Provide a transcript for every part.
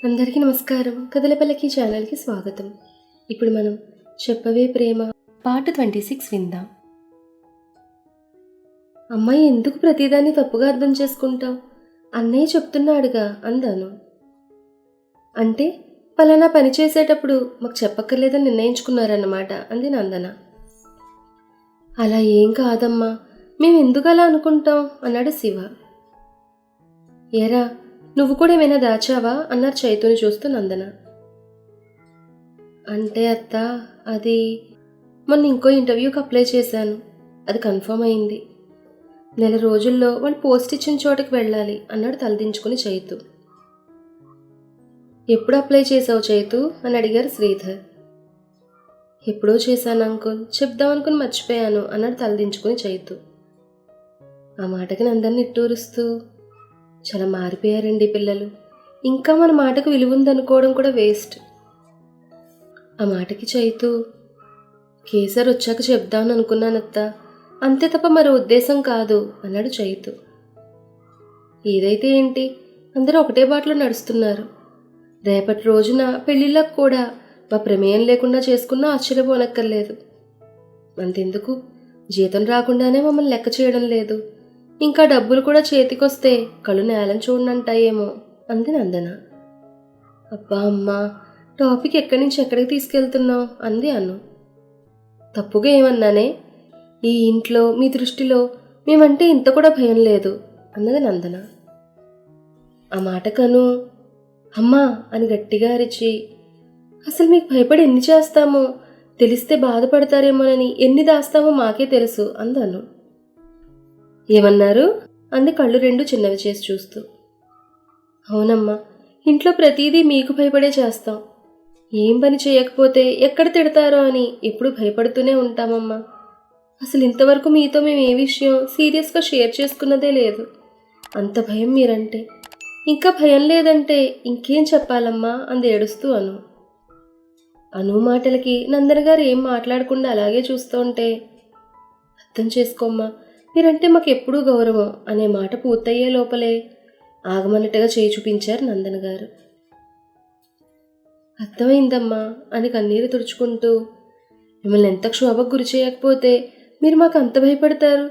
అందరికీ నమస్కారం. కథలపల్లకి ఛానల్కి స్వాగతం. ఇప్పుడు మనం చెప్పవే ప్రేమ పార్ట్ 26 విందాం. అమ్మాయి ఎందుకు ప్రతిదాన్ని తప్పుగా అర్థం చేసుకుంటావు? అన్నయ్య చెప్తున్నాడుగా అందాను. అంటే పలానా పని చేసేటప్పుడు మాకు చెప్పక్కర్లేదని నిర్ణయించుకున్నారన్నమాట అంది నందన. అలా ఏం కాదమ్మా, మేము ఎందుకు అలా అనుకుంటాం అన్నాడు శివ. ఏరా, నువ్వు కూడా ఏమైనా దాచావా అన్నారు చైతుని చూస్తూ నందన. అంటే అత్త, అది మొన్న ఇంకో ఇంటర్వ్యూకి అప్లై చేశాను, అది కన్ఫర్మ్ అయింది. నెల రోజుల్లో వాళ్ళు పోస్ట్ ఇచ్చిన చోటుకి వెళ్ళాలి అన్నాడు తలదించుకుని చైతు. ఎప్పుడు అప్లై చేసావు చైతు అని అడిగారు శ్రీధర్. ఎప్పుడో చేశాను అంకుల్, చెప్దామనుకుని మర్చిపోయాను అన్నాడు తలదించుకుని చైతు. ఆ మాటకి నందన నిట్టూరుస్తూ, చాలా మారిపోయారండి పిల్లలు, ఇంకా మన మాటకు విలువ ఉందనుకోవడం కూడా వేస్ట్. ఆ మాటకి చైతు, కేసర్ వచ్చాక చెప్దామని అనుకున్నానత్త, అంతే తప్ప మరో ఉద్దేశం కాదు అన్నాడు చైతు. ఏదైతే ఏంటి, అందరూ ఒకటే బాటలో నడుస్తున్నారు. రేపటి రోజున పెళ్ళిళ్ళకు కూడా మా ప్రమేయం లేకుండా చేసుకున్నా ఆశ్చర్యపోనక్కర్లేదు. అంతెందుకు, జీతం రాకుండానే మమ్మల్ని లెక్క చేయడం లేదు, ఇంకా డబ్బులు కూడా చేతికొస్తే కళ్ళు నేలను చూడనంటాయేమో అంది నందన. అబ్బా అమ్మా, టాపిక్ ఎక్కడి నుంచి ఎక్కడికి తీసుకెళ్తున్నావు అంది అను. తప్పుగా ఏమన్నానే? ఈ ఇంట్లో మీ దృష్టిలో మేమంటే ఇంత కూడా భయం లేదు అన్నది నందన. ఆ మాటకను అమ్మా అని గట్టిగా అరిచి, అసలు మీకు భయపడి ఎన్ని చేస్తామో, తెలిస్తే బాధపడతారేమోనని ఎన్ని దాస్తామో మాకే తెలుసు అందను. ఏమన్నారు అంది కళ్ళు రెండు చిన్నవి చేసి చూస్తూ. అవునమ్మా, ఇంట్లో ప్రతిదీ మీకు భయపడే చేస్తాం. ఏం పని చేయకపోతే ఎక్కడ తిడతారో అని ఎప్పుడు భయపడుతూనే ఉంటామమ్మా. అసలు ఇంతవరకు మీతో మేము ఏ విషయం సీరియస్గా షేర్ చేసుకున్నదే లేదు. అంత భయం మీరంటే. ఇంకా భయం లేదంటే ఇంకేం చెప్పాలమ్మా అంది ఏడుస్తూ అను. అను మాటలకి నందన గారు ఏం మాట్లాడకుండా అలాగే చూస్తూ ఉంటే, అర్థం చేసుకోమ్మా, మీరంటే మాకు ఎప్పుడూ గౌరవం అనే మాట పూర్తయ్యే లోపలే ఆగమన్నట్టుగా చేయి చూపించారు నందన గారు. అర్థమైందమ్మా అని కన్నీరు తుడుచుకుంటూ, మిమ్మల్ని ఎంత క్షోభకు గురి చేయకపోతే మీరు మాకు అంత భయపడతారు?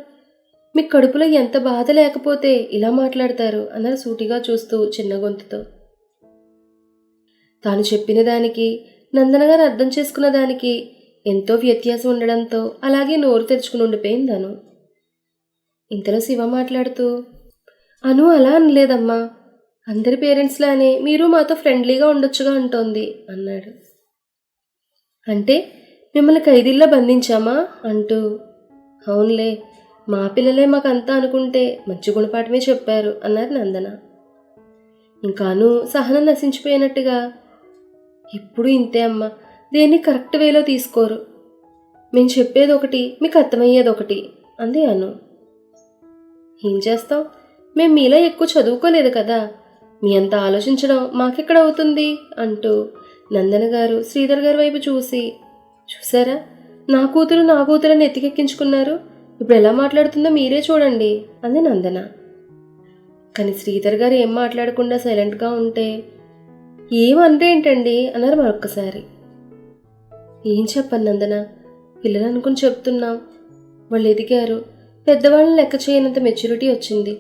మీకు కడుపులో ఎంత బాధ లేకపోతే ఇలా మాట్లాడతారు అన్నారు సూటిగా చూస్తూ చిన్న గొంతుతో. తాను చెప్పిన దానికి నందన గారు అర్థం చేసుకున్న దానికి ఎంతో వ్యత్యాసం ఉండడంతో అలాగే నోరు తెరుచుకుని ఉండిపోయింది అను. ఇంతలో శివ మాట్లాడుతూ, అను అలా అనలేదమ్మా, అందరి పేరెంట్స్లానే మీరు మాతో ఫ్రెండ్లీగా ఉండొచ్చుగా అంటోంది అన్నాడు. అంటే మిమ్మల్ని ఖైదీల్లో బంధించామా అంటూ, అవునులే, మా పిల్లలే మాకంతా అనుకుంటే మంచి గుణపాఠమే చెప్పారు అన్నారు నందన. ఇంకాను సహనం నశించిపోయినట్టుగా, ఇప్పుడు ఇంతే అమ్మా, దేన్ని కరెక్ట్ వేలో తీసుకోరు, మేము చెప్పేది ఒకటి మీకు అర్థమయ్యేది ఒకటి అంది అను. ఏం చేస్తాం, మేము మీలా ఎక్కువ చదువుకోలేదు కదా, మీ అంత ఆలోచించడం మాకెక్కడ అవుతుంది అంటూ నందన గారు శ్రీధర్ గారి వైపు చూసి, చూసారా, నా కూతురని ఎత్తికెక్కించుకున్నారు, ఇప్పుడు ఎలా మాట్లాడుతుందో మీరే చూడండి అంది నందన. కానీ శ్రీధర్ గారు ఏం మాట్లాడకుండా సైలెంట్గా ఉంటే, ఏమంటేంటండి అన్నారు మరొక్కసారి. ఏం చెప్పను నందన, పిల్లలు అనుకుని చెప్తున్నాం, వాళ్ళు ఎదిగారు, పెద్దవాళ్ళని లెక్క చేయనంత మెచ్యూరిటీ వచ్చింది,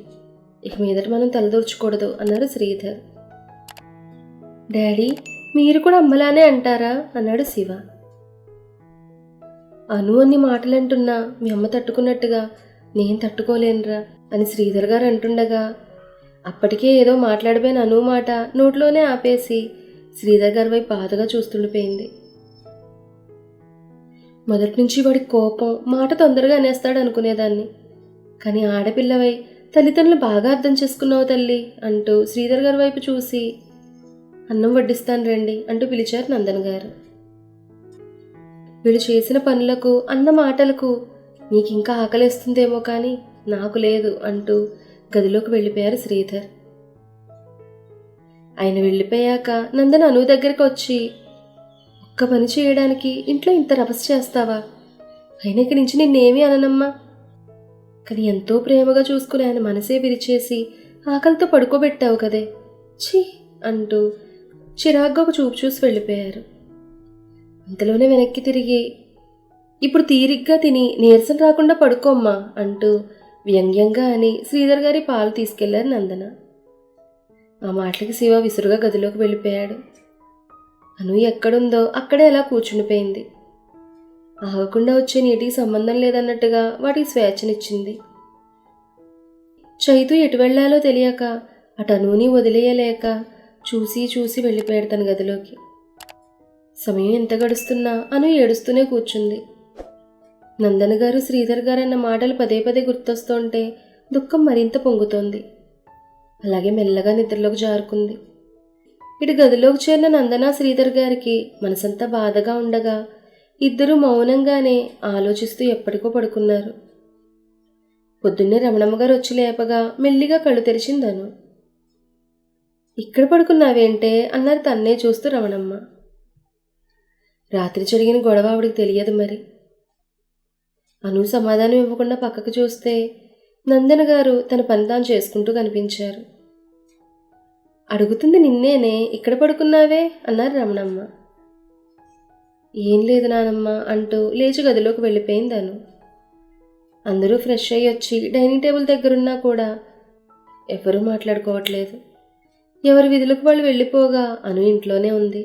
ఇక మీదట మనం తలదూర్చకూడదు అన్నారు శ్రీధర్. డాడీ, మీరు కూడా అమ్మలానే అంటారా అన్నాడు శివ. అను అన్ని మాటలంటున్నా మీ అమ్మ తట్టుకున్నట్టుగా నేను తట్టుకోలేనురా అని శ్రీధర్ గారు అంటుండగా, అప్పటికే ఏదో మాట్లాడిపోయిన అను మాట నోట్లోనే ఆపేసి శ్రీధర్ గారి వైపు బాధగా చూస్తుండిపోయింది. మొదటి నుంచి వాడి కోపం మాట తొందరగా అనేస్తాడు అనుకునేదాన్ని, కానీ ఆడపిల్లవై తల్లిదండ్రులు బాగా అర్థం చేసుకున్నావు తల్లి అంటూ శ్రీధర్ గారి వైపు చూసి, అన్నం వడ్డిస్తాను రండి అంటూ పిలిచారు నందన్ గారు. వీళ్ళు చేసిన పనులకు అన్న మాటలకు నీకింకా ఆకలేస్తుందేమో కానీ నాకు లేదు అంటూ గదిలోకి వెళ్ళిపోయారు శ్రీధర్. ఆయన వెళ్ళిపోయాక నందన్ అను దగ్గరికి వచ్చి, ఒక్క పని చేయడానికి ఇంట్లో ఇంత రభస చేస్తావా? అయినా ఇక్కడి నుంచి నిన్నేమీ అననమ్మా, కానీ ఎంతో ప్రేమగా చూసుకుని ఆయన మనసే విరిచేసి ఆకలితో పడుకోబెట్టావు కదే, ఛీ అంటూ చిరాగ్గా ఒక చూపు చూసి వెళ్ళిపోయారు. అంతలోనే వెనక్కి తిరిగి, ఇప్పుడు తీరిగ్గా తిని నీరసం రాకుండా పడుకోమ్మా అంటూ వ్యంగ్యంగా అని శ్రీధర్ గారి పాలు తీసుకెళ్లారు నందన. ఆ మాటలకి శివ విసురుగా గదిలోకి వెళ్ళిపోయాడు. అను ఎక్కడుందో అక్కడే అలా కూర్చుండిపోయింది. ఆగకుండా వచ్చే నీటికి సంబంధం లేదన్నట్టుగా వాటికి స్వేచ్ఛనిచ్చింది. చైతు ఎటు వెళ్లాలో తెలియక అటు అనుని వదిలేయలేక చూసి చూసి వెళ్ళిపోయాడు తన గదిలోకి. సమయం ఎంత గడుస్తున్నా అను ఏడుస్తూనే కూర్చుంది. నందన గారు శ్రీధర్ గారు అన్న మాటలు పదే పదే గుర్తొస్తుంటే దుఃఖం మరింత పొంగుతోంది. అలాగే మెల్లగా నిద్రలోకి జారుకుంది. ఇటు గదిలోకి చేరిన నందన శ్రీధర్ గారికి మనసంతా బాధగా ఉండగా ఇద్దరూ మౌనంగానే ఆలోచిస్తూ ఎప్పటికో పడుకున్నారు. పొద్దున్నే రమణమ్మ గారు వచ్చి లేపగా మెల్లిగా కళ్ళు తెరిచిందను. ఇక్కడ పడుకున్నావేంటే అన్నారు తన్నే చూస్తూ రమణమ్మ. రాత్రి జరిగిన గొడవ ఆవిడికి తెలియదు మరి. అను సమాధానం ఇవ్వకుండా పక్కకు చూస్తే నందన గారు తన పని తాను చేసుకుంటూ కనిపించారు. అడుగుతుంది నిన్నేనే, ఇక్కడ పడుకున్నావే అన్నారు రమణమ్మ. ఏం లేదు నానమ్మ అంటూ లేచి గదిలోకి వెళ్ళిపోయింది అను. అందరూ ఫ్రెష్ అయ్యి వచ్చి డైనింగ్ టేబుల్ దగ్గరున్నా కూడా ఎవరూ మాట్లాడుకోవట్లేదు. ఎవరి విధులకు వాళ్ళు వెళ్ళిపోగా అను ఇంట్లోనే ఉంది.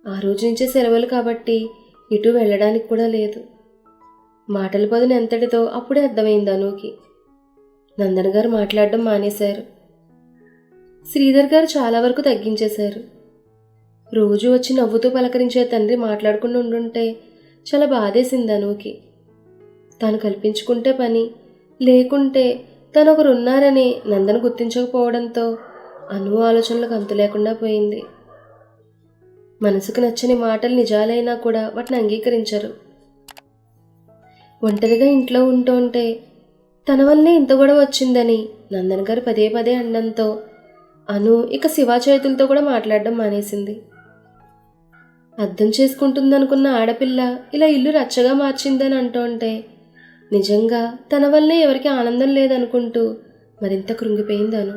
ఆ రోజు నుంచే సెలవులు కాబట్టి ఇటు వెళ్ళడానికి కూడా లేదు. మాటల పదును ఎంతటితో అప్పుడే అర్థమైంది అనుకి. నందన గారు మాట్లాడడం మానేశారు. శ్రీధర్ గారు చాలా వరకు తగ్గించేశారు. రోజు వచ్చి నవ్వుతూ పలకరించే తండ్రి మాట్లాడకుండా ఉండుంటే చాలా బాధేసింది అనుకి. తాను కల్పించుకుంటే పని, లేకుంటే తను ఒకరున్నారని నందన గుర్తించకపోవడంతో అను ఆలోచనలకు అంతు లేకుండా పోయింది. మనసుకు నచ్చని మాటలు నిజాలైనా కూడా వాటిని అంగీకరించరు. ఒంటరిగా ఇంట్లో ఉంటుంటే తన వల్లే ఇంత గొడవ వచ్చిందని నందన గారు పదే పదే అనడంతో అను ఇక శివ చేతులతో కూడా మాట్లాడడం మానేసింది. అర్థం చేసుకుంటుందనుకున్న ఆడపిల్ల ఇలా ఇల్లు రచ్చగా మార్చిందని అంటుంటే నిజంగా తన వల్లే ఎవరికి ఆనందం లేదనుకుంటూ మరింత కృంగిపోయింది అను.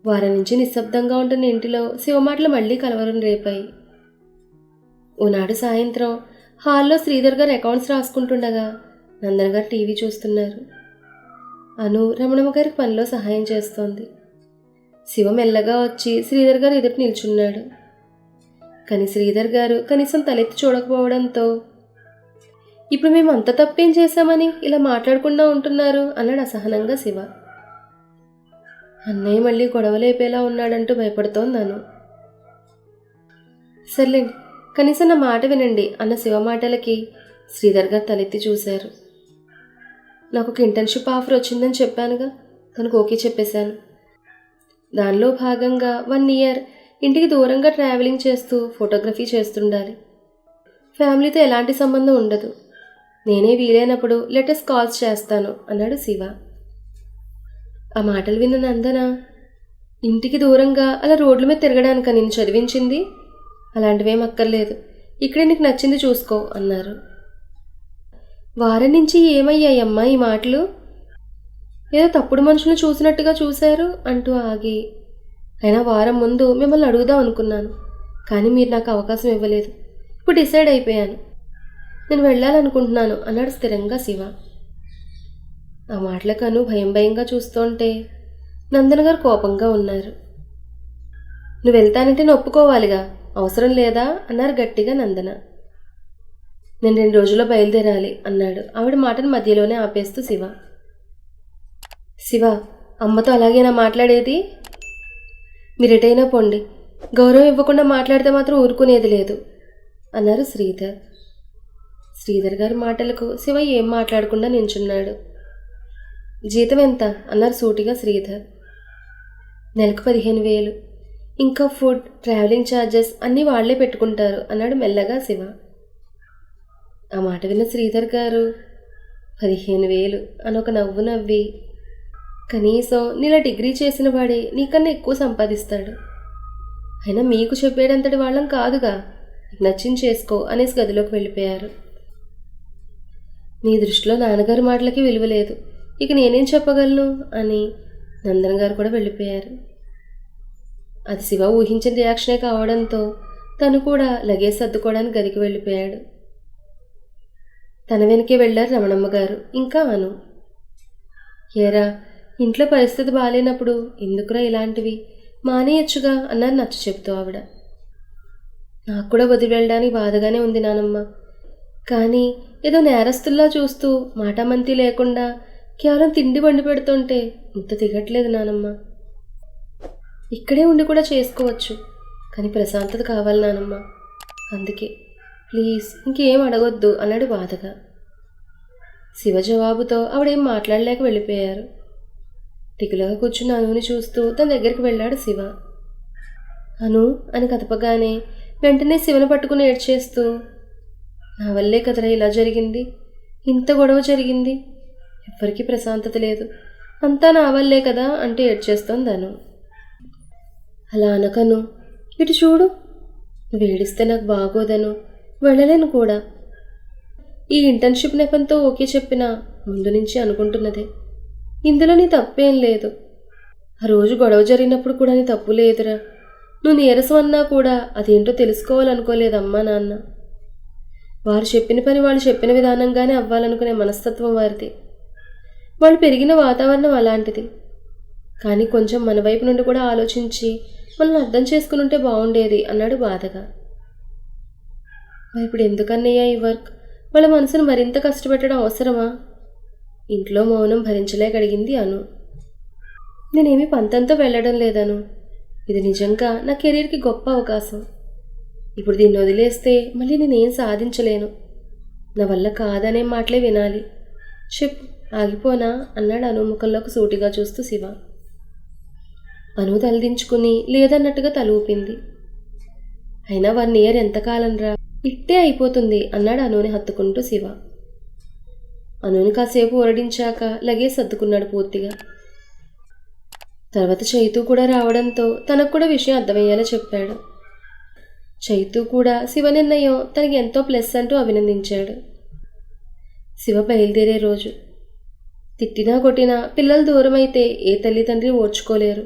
వారం నుంచి నిశ్శబ్దంగా ఉంటున్న ఇంటిలో శివ మాటలు మళ్లీ కలవరం రేపాయి. ఓనాడు సాయంత్రం హాల్లో శ్రీధర్ గారు అకౌంట్స్ రాసుకుంటుండగా నందన గారు టీవీ చూస్తున్నారు. అను రమణమ్మ గారికి పనిలో సహాయం చేస్తోంది. శివ మెల్లగా వచ్చి శ్రీధర్ గారు ఎదుటి నిల్చున్నాడు. కానీ శ్రీధర్ గారు కనీసం తలెత్తి చూడకపోవడంతో ఇప్పుడు మేము అంత తప్పేం చేశామని ఇలా మాట్లాడకుండా ఉంటున్నారు అన్నాడు అసహనంగా శివ. అన్నయ్య మళ్ళీ గొడవలేపేలా ఉన్నాడంటూ భయపడుతోందను. సర్లేండి, కనీసం నా మాట వినండి అన్న శివ మాటలకి శ్రీధర్ గారు తలెత్తి చూశారు. నాకు ఒక ఇంటర్న్షిప్ ఆఫర్ వచ్చిందని చెప్పానుగా, తనకు ఓకే చెప్పేశాను. దానిలో భాగంగా 1 ఇయర్ ఇంటికి దూరంగా ట్రావెలింగ్ చేస్తూ ఫోటోగ్రఫీ చేస్తుండాలి. ఫ్యామిలీతో ఎలాంటి సంబంధం ఉండదు. నేనే వీలైనప్పుడు లేటెస్ట్ కాల్స్ చేస్తాను అన్నాడు శివ. ఆ మాటలు విన్న నందన, ఇంటికి దూరంగా అలా రోడ్ల మీద తిరగడానిక నేను చదివించింది? అలాంటివేం అక్కర్లేదు, ఇక్కడే నీకు నచ్చింది చూసుకో అన్నారు. వారం నుంచి ఏమయ్యాయమ్మా ఈ మాటలు? ఏదో తప్పుడు మనుషులను చూసినట్టుగా చూశారు అంటూ ఆగి, అయినా వారం ముందు మిమ్మల్ని అడుగుదాం అనుకున్నాను, కానీ మీరు నాకు అవకాశం ఇవ్వలేదు. ఇప్పుడు డిసైడ్ అయిపోయాను, నేను వెళ్ళాలనుకుంటున్నాను అన్నాడు స్థిరంగా శివ. ఆ మాటలకను భయం భయంగా చూస్తుంటే నందన గారు కోపంగా ఉన్నారు. నువ్వు వెళ్తానంటే నేను ఒప్పుకోవాలిగా, అవసరం లేదా అన్నారు గట్టిగా నందన. నేను 2 రోజుల్లో బయలుదేరాలి అన్నాడు ఆవిడ మాటను మధ్యలోనే ఆపేస్తూ శివ. శివ, అమ్మతో అలాగేనా మాట్లాడేది? మీరెటైనా పోండి, గౌరవం ఇవ్వకుండా మాట్లాడితే మాత్రం ఊరుకునేది లేదు అన్నారు శ్రీధర్. శ్రీధర్ గారి మాటలకు శివ ఏం మాట్లాడకుండా నించున్నాడు. జీతం ఎంత అన్నారు సూటిగా శ్రీధర్. నెలకు 15,000, ఇంకా ఫుడ్, ట్రావెలింగ్ ఛార్జెస్ అన్నీ వాళ్లే పెట్టుకుంటారు అన్నాడు మెల్లగా శివ. ఆ మాట విన్న శ్రీధర్ గారు 15,000 అని ఒక నవ్వు నవ్వి, కనీసం నీలా డిగ్రీ చేసిన వాడే నీకన్నా ఎక్కువ సంపాదిస్తాడు, అయినా మీకు చెప్పేటంతటి వాళ్ళం కాదుగా, నచ్చింది చేసుకో అనేసి గదిలోకి వెళ్ళిపోయారు. నీ దృష్టిలో నాన్నగారి మాటలకి విలువ లేదు, ఇక నేనేం చెప్పగలను అని నందన్ గారు కూడా వెళ్ళిపోయారు. అది శివ ఊహించిన రియాక్షనే కావడంతో తను కూడా లగేజ్ సర్దుకోవడానికి గదికి వెళ్ళిపోయాడు. తన వెనకే వెళ్ళారు రమణమ్మ గారు ఇంకా అను. ఏరా, ఇంట్లో పరిస్థితి బాగాలేనప్పుడు ఎందుకురా ఇలాంటివి, మానేయచ్చుగా అన్నారు నచ్చ చెబుతూ ఆవిడ. నాకు కూడా వదిలి వెళ్ళడానికి బాధగానే ఉంది నానమ్మ, కానీ ఏదో నేరస్తుల్లా చూస్తూ మాటామంతి లేకుండా కేవలం తిండి వండి పెడుతుంటే ఇంత దిగట్లేదు నానమ్మ. ఇక్కడే ఉండి కూడా చేసుకోవచ్చు, కానీ ప్రశాంతత కావాలి నానమ్మ. అందుకే ప్లీజ్ ఇంకేం అడగొద్దు అన్నాడు బాధగా. శివ జవాబుతో ఆవిడేం మాట్లాడలేక వెళ్ళిపోయారు. దిగులుగా కూర్చున్న అనుని చూస్తూ తన దగ్గరికి వెళ్ళాడు శివ. అను అని కదపగానే వెంటనే శివను పట్టుకుని ఏడ్చేస్తూ, నా వల్లే కదరా ఇలా జరిగింది, ఇంత గొడవ జరిగింది, ఎవ్వరికీ ప్రశాంతత లేదు, అంతా నా వల్లే కదా అంటే ఏడ్చేస్తోంది అను. అలా అనకను, ఇటు చూడు, నువ్వు ఏడిస్తే నాకు బాగోదను, వెళ్ళలేను కూడా. ఈ ఇంటర్న్షిప్ నెపంతో ఓకే చెప్పినా ముందు నుంచి అనుకుంటున్నదే, ఇందులో నీ తప్పేం లేదు. ఆ రోజు గొడవ జరిగినప్పుడు కూడా నీ తప్పు లేదురా. నువ్వు నీరసం అన్నా కూడా అదేంటో తెలుసుకోవాలనుకోలేదమ్మా నాన్న. వారు చెప్పిన పని వాళ్ళు చెప్పిన విధానంగానే అవ్వాలనుకునే మనస్తత్వం వారిది. వాళ్ళు పెరిగిన వాతావరణం అలాంటిది. కానీ కొంచెం మన వైపు నుండి కూడా ఆలోచించి మనల్ని అర్థం చేసుకుని ఉంటే బాగుండేది అన్నాడు బాధగా. ఇప్పుడు ఎందుకన్నయ్యా ఈ వర్క్, వాళ్ళ మనసును మరింత కష్టపెట్టడం అవసరమా? ఇంట్లో మౌనం భరించలేకడిగింది అను. నేనేమీ పంతంతో వెళ్ళడం లేదను, ఇది నిజంగా నా కెరీర్కి గొప్ప అవకాశం. ఇప్పుడు దీన్ని వదిలేస్తే మళ్ళీ నేనేం సాధించలేను. నా వల్ల కాదనే మాటలే వినాలి. చెప్పు, ఆగిపోనా అన్నాడు అను ముఖంలోకి సూటిగా చూస్తూ శివ. అను తలదించుకుని లేదన్నట్టుగా తల ఊపింది. అయినా 1 ఇయర్ ఎంతకాలం రా, ఇట్టే అయిపోతుంది అన్నాడు అనుని హత్తుకుంటూ శివ. అనుని కాసేపు ఊరడించాక లగేజ్ సర్దుకున్నాడు పూర్తిగా. తర్వాత చైతూ కూడా రావడంతో తనకు కూడా విషయం అర్థమయ్యేలా చెప్పాడు. చైతూ కూడా శివ నిర్ణయం తనకి ఎంతో ప్లస్ అంటూ అభినందించాడు. శివ బయలుదేరే రోజు. తిట్టినా కొట్టినా పిల్లలు దూరమైతే ఏ తల్లిదండ్రి ఓర్చుకోలేరు.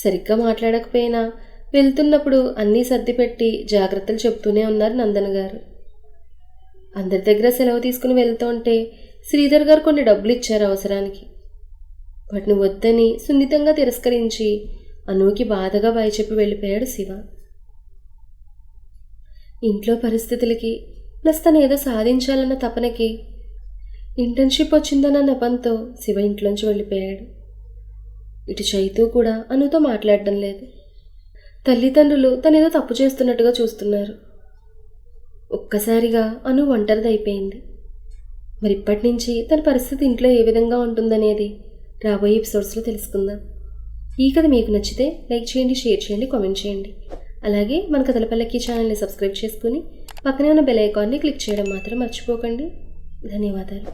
సరిగ్గా మాట్లాడకపోయినా వెళ్తున్నప్పుడు అన్నీ సర్దిపెట్టి జాగ్రత్తలు చెప్తూనే ఉన్నారు నందన గారు. అందరి దగ్గర సెలవు తీసుకుని వెళ్తుంటే శ్రీధర్ గారు కొన్ని డబ్బులు ఇచ్చారు అవసరానికి. వాటిని వద్దని సున్నితంగా తిరస్కరించి అనుకి బాధగా బాయ్ చెప్పి వెళ్ళిపోయాడు శివ. ఇంట్లో పరిస్థితులకి ప్లస్ తను ఏదో సాధించాలన్న తపనకి ఇంటర్న్షిప్ వచ్చిందన్న నెపంతో శివ ఇంట్లోంచి వెళ్ళిపోయాడు. ఇటు చైతూ కూడా అనుతో మాట్లాడడం లేదు. తల్లిదండ్రులు తనేదో తప్పు చేస్తున్నట్టుగా చూస్తున్నారు. ఒక్కసారిగా అను ఒంటరిదైపోయింది. మరి ఇప్పటి నుంచి తన పరిస్థితి ఇంట్లో ఏ విధంగా ఉంటుందనేది రాబోయే ఎపిసోడ్స్లో తెలుసుకుందాం. ఈ కథ మీకు నచ్చితే లైక్ చేయండి, షేర్ చేయండి, కామెంట్ చేయండి. అలాగే మన కథల పల్లకి ఛానల్ని సబ్స్క్రైబ్ చేసుకుని పక్కనే ఉన్న బెల్ ఐకాన్ని క్లిక్ చేయడం మాత్రం మర్చిపోకండి. ధన్యవాదాలు.